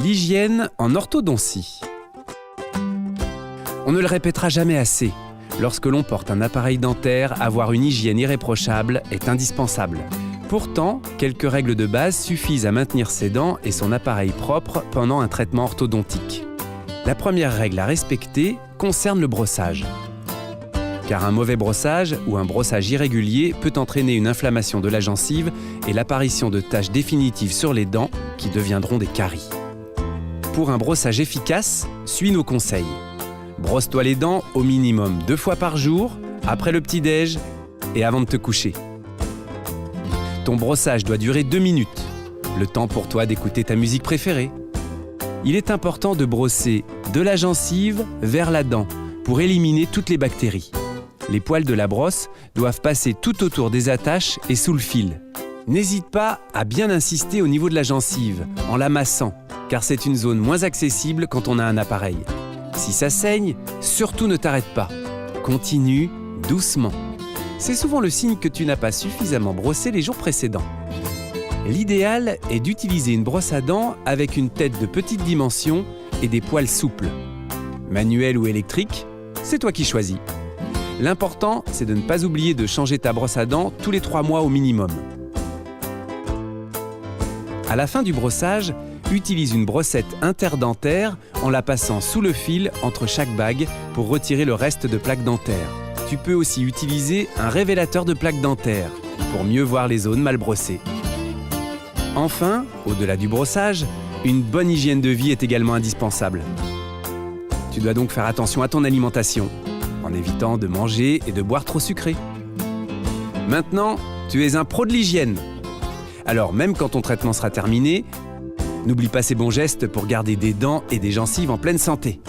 L'hygiène en orthodontie. On ne le répétera jamais assez. Lorsque l'on porte un appareil dentaire, avoir une hygiène irréprochable est indispensable. Pourtant, quelques règles de base suffisent à maintenir ses dents et son appareil propre pendant un traitement orthodontique. La première règle à respecter concerne le brossage. Car un mauvais brossage ou un brossage irrégulier peut entraîner une inflammation de la gencive et l'apparition de taches définitives sur les dents qui deviendront des caries. Pour un brossage efficace, suis nos conseils. Brosse-toi les dents au minimum 2 fois par jour, après le petit-déj et avant de te coucher. Ton brossage doit durer 2 minutes, le temps pour toi d'écouter ta musique préférée. Il est important de brosser de la gencive vers la dent pour éliminer toutes les bactéries. Les poils de la brosse doivent passer tout autour des attaches et sous le fil. N'hésite pas à bien insister au niveau de la gencive, en la massant, car c'est une zone moins accessible quand on a un appareil. Si ça saigne, surtout ne t'arrête pas. Continue doucement. C'est souvent le signe que tu n'as pas suffisamment brossé les jours précédents. L'idéal est d'utiliser une brosse à dents avec une tête de petite dimension et des poils souples. Manuel ou électrique, c'est toi qui choisis. L'important, c'est de ne pas oublier de changer ta brosse à dents tous les 3 mois au minimum. À la fin du brossage, utilise une brossette interdentaire en la passant sous le fil entre chaque bague pour retirer le reste de plaques dentaires. Tu peux aussi utiliser un révélateur de plaques dentaires pour mieux voir les zones mal brossées. Enfin, au-delà du brossage, une bonne hygiène de vie est également indispensable. Tu dois donc faire attention à ton alimentation, en évitant de manger et de boire trop sucré. Maintenant, tu es un pro de l'hygiène. Alors, même quand ton traitement sera terminé, n'oublie pas ces bons gestes pour garder des dents et des gencives en pleine santé.